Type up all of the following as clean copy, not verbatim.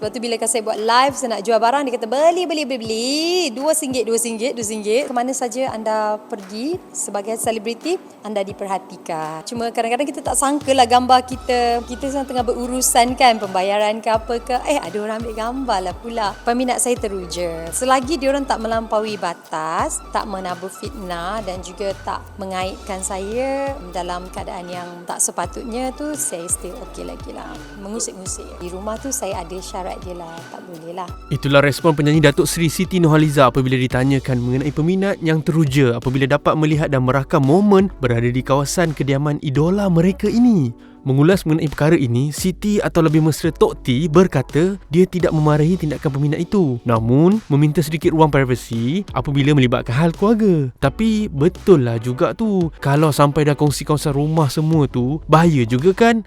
Sebab tu bila saya buat live, saya nak jual barang, dia kata beli RM2. Kemana saja anda pergi sebagai selebriti, anda diperhatikan. Cuma kadang-kadang kita tak sangka lah gambar kita sedang tengah berurusan kan, pembayaran ke apa ke, ada orang ambil gambar lah pula. Peminat saya teruja. Selagi diorang tak melampaui batas, tak menabur fitnah dan juga tak mengaitkan saya dalam keadaan yang tak sepatutnya tu, saya still okey lagi lah. Mengusik-ngusik. Di rumah tu saya ada syarat dia lah, tak boleh lah. Itulah respon penyanyi Datuk Seri Siti Nurhaliza apabila ditanyakan mengenai peminat yang teruja apabila dapat melihat dan merakam momen berada di kawasan kediaman idola mereka ini. Mengulas mengenai perkara ini, Siti atau lebih mesra Tok T berkata dia tidak memarahi tindakan peminat itu, namun meminta sedikit ruang privasi apabila melibatkan hal keluarga. Tapi betul lah juga tu, kalau sampai dah kongsi kawasan rumah semua tu, bahaya juga kan?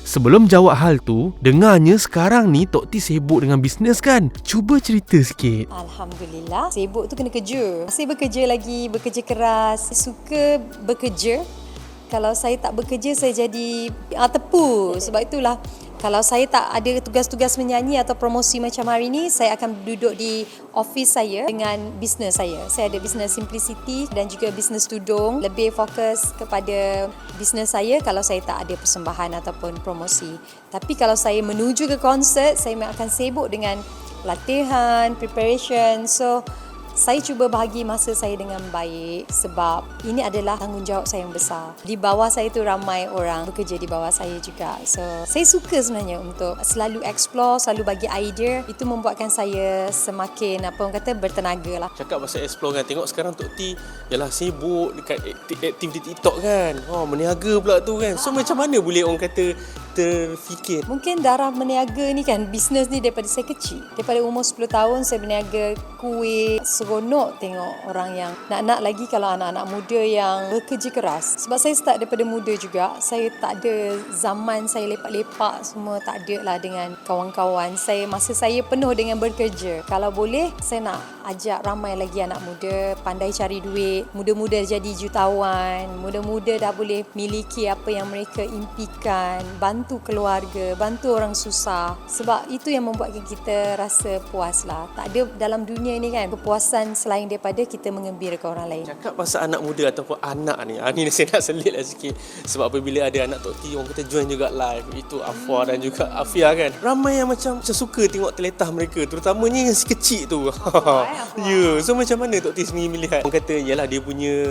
Sebelum jawab hal tu, dengarnya sekarang ni Tok T sibuk dengan bisnes kan? Cuba cerita sikit. Alhamdulillah, sibuk tu kena kerja. Saya bekerja keras, suka bekerja. Kalau saya tak bekerja, saya jadi tepu. Sebab itulah, kalau saya tak ada tugas-tugas menyanyi atau promosi macam hari ni, saya akan duduk di office saya dengan bisnes saya. Saya ada bisnes Simplicity dan juga bisnes tudung. Lebih fokus kepada bisnes saya kalau saya tak ada persembahan ataupun promosi. Tapi kalau saya menuju ke konsert, saya akan sibuk dengan latihan, preparation. So, saya cuba bahagi masa saya dengan baik sebab ini adalah tanggungjawab saya yang besar. Di bawah saya tu ramai orang bekerja di bawah saya juga. So, saya suka sebenarnya untuk selalu explore, selalu bagi idea. Itu membuatkan saya semakin bertenaga lah. Cakap pasal explore kan, tengok sekarang Tok T ialah sibuk dekat aktif di TikTok kan. Meniaga pula tu kan. So macam mana boleh orang kata terfikir? Mungkin darah meniaga ni kan, bisnes ni daripada saya kecil. Daripada umur 10 tahun saya berniaga kuih. Seronok tengok orang yang nak lagi kalau anak-anak muda yang bekerja keras. Sebab saya start daripada muda juga. Saya tak ada zaman saya lepak-lepak semua, tak ada lah dengan kawan-kawan. Masa saya penuh dengan bekerja. Kalau boleh, saya nak ajak ramai lagi anak muda pandai cari duit. Muda-muda jadi jutawan. Muda-muda dah boleh miliki apa yang mereka impikan. Bantu keluarga, bantu orang susah. Sebab itu yang membuatkan kita rasa puas lah. Tak ada dalam dunia ni kan kepuasan selain daripada kita mengembirakan orang lain. Cakap pasal anak muda ataupun anak ni, ni saya nak selit lah sikit. Sebab apabila ada anak Tok T, orang kata join juga live. Itu Afwa dan juga Afia kan. Ramai yang macam suka tengok teletah mereka, terutamanya yang si kecil tu. Ya, so macam mana Tok T sendiri melihat? Orang kata yalah dia punya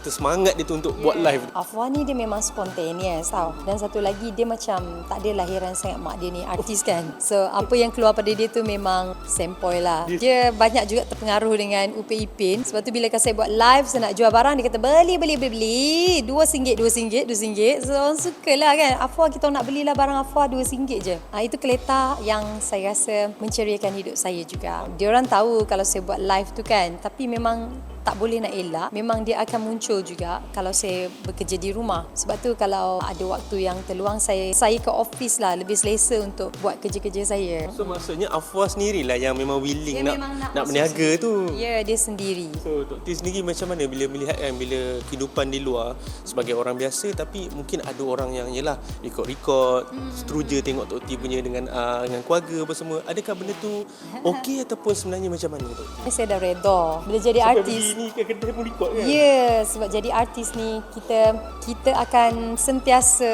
semangat dia tu untuk buat live. Afwa ni dia memang spontaneous tau. Dan satu lagi dia macam tak ada lahiran sangat, mak dia ni artis kan. So apa yang keluar pada dia tu memang sempoi lah. Dia banyak juga terpengaruh dengan Upin Ipin. Sebab tu bila saya buat live, saya nak jual barang, dia kata beli RM2. So orang suka lah kan. Afwa, kita nak belilah barang Afwa RM2 je. Itu kereta yang saya rasa menceriakan hidup saya juga. Diorang tahu kalau saya buat live tu kan, tapi memang tak boleh nak elak. Memang dia akan muncul juga kalau saya bekerja di rumah. Sebab tu kalau ada waktu yang terluang, saya ke office lah, lebih selesa untuk buat kerja-kerja saya. So maksudnya Afwa sendirilah yang memang willing nak berniaga tu. Ya, dia sendiri. So Tok T sendiri macam mana bila melihat kan, bila kehidupan di luar sebagai orang biasa, tapi mungkin ada orang yang yelah rekod seteruja tengok Tok T punya dengan keluarga apa semua. Adakah benda tu okey ataupun sebenarnya macam mana Tok T? Saya dah reda bila jadi artis. Ni ke kedai pun rekod kan? Ya, sebab jadi artis ni kita akan sentiasa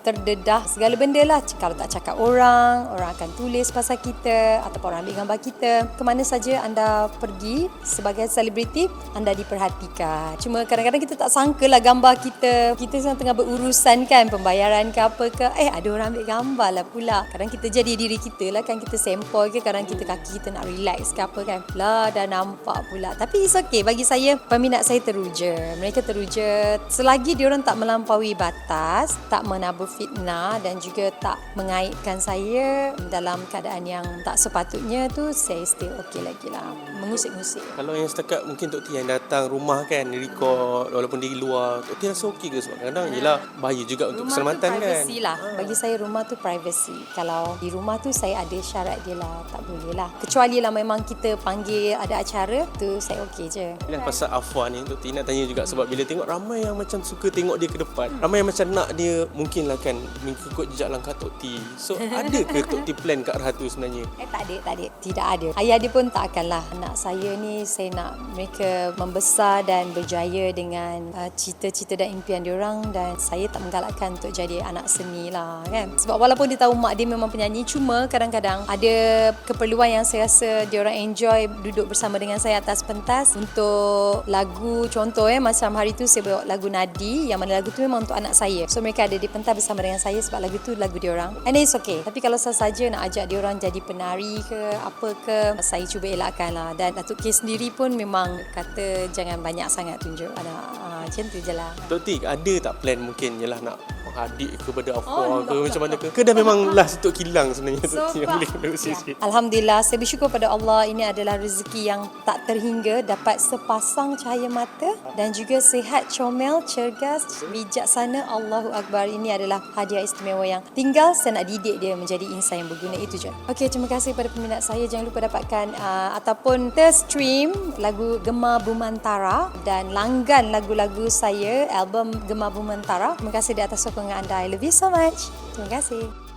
terdedah segala benda lah. Kalau tak cakap orang akan tulis pasal kita ataupun orang ambil gambar kita. Kemana saja anda pergi sebagai selebriti, anda diperhatikan. Cuma kadang-kadang kita tak sangka lah gambar kita sedang tengah berurusan kan, pembayaran ke apa ke, ada orang ambil gambar lah pula. Kadang kita jadi diri kita lah kan, kita sempoi ke, kadang kita kaki kita nak relax ke apa kan. Lah dah nampak pula. Tapi it's okay. Bagi saya, peminat saya teruja. Mereka teruja selagi diorang tak melampaui batas, tak menabur fitnah dan juga tak mengaitkan saya dalam keadaan yang tak sepatutnya tu, saya still okey lagi lah. Mengusik-ngusik. Kalau yang setakat mungkin Tok T yang datang rumah kan, rekod walaupun di luar, Tok T rasa okey ke? Sebab kadang-kadang yelah bahaya juga untuk keselamatan kan. Privacy lah. Bagi saya rumah tu privacy. Kalau di rumah tu saya ada syarat dia lah, tak boleh lah. Kecuali lah memang kita panggil ada acara, tu saya okey je. Pasal Afwan ni Tok T nak tanya juga, sebab bila tengok ramai yang macam suka tengok dia ke depan, ramai yang macam nak dia mungkinlah kan mengikut jejak langkah Tok T. So ada ke Tok T plan ke arah tu sebenarnya? Tak ada. Tidak ada. Ayah dia pun tak akanlah. Anak saya ni, saya nak mereka membesar dan berjaya dengan cita-cita dan impian diorang, dan saya tak menggalakkan untuk jadi anak seni lah kan. Sebab walaupun dia tahu mak dia memang penyanyi, cuma kadang-kadang ada keperluan yang saya rasa diorang enjoy duduk bersama dengan saya atas pentas untuk lagu. Contoh macam hari tu saya bawa lagu Nadi, yang mana lagu tu memang untuk anak saya. So mereka ada di pentas bersama dengan saya sebab lagu tu lagu diorang. And it's okay. Tapi kalau saya saja nak ajak diorang jadi penari ke apa ke, saya cuba elakkan lah. Dan Datuk K sendiri pun memang kata jangan banyak sangat tunjuk anak. Macam tu je lah. Tok T, ada tak plan mungkin jelah nak adik kepada Afwa ke macam mana ke? Ke dah memang last untuk kilang sebenarnya Tok T yang boleh berkongsi sikit? Alhamdulillah, saya bersyukur pada Allah, ini adalah rezeki yang tak terhingga, dapat sepasang cahaya mata dan juga sihat, comel, cergas, bijaksana. Allahu Akbar, ini adalah hadiah istimewa yang tinggal saya nak didik dia menjadi insan yang berguna. Itu je. Okey, terima kasih kepada peminat saya. Jangan lupa dapatkan ataupun terstream lagu Gemar Bumantara dan langgan lagu-lagu saya, album Gemar Bumantara. Terima kasih di atas sokongan anda. I love you so much. Terima kasih.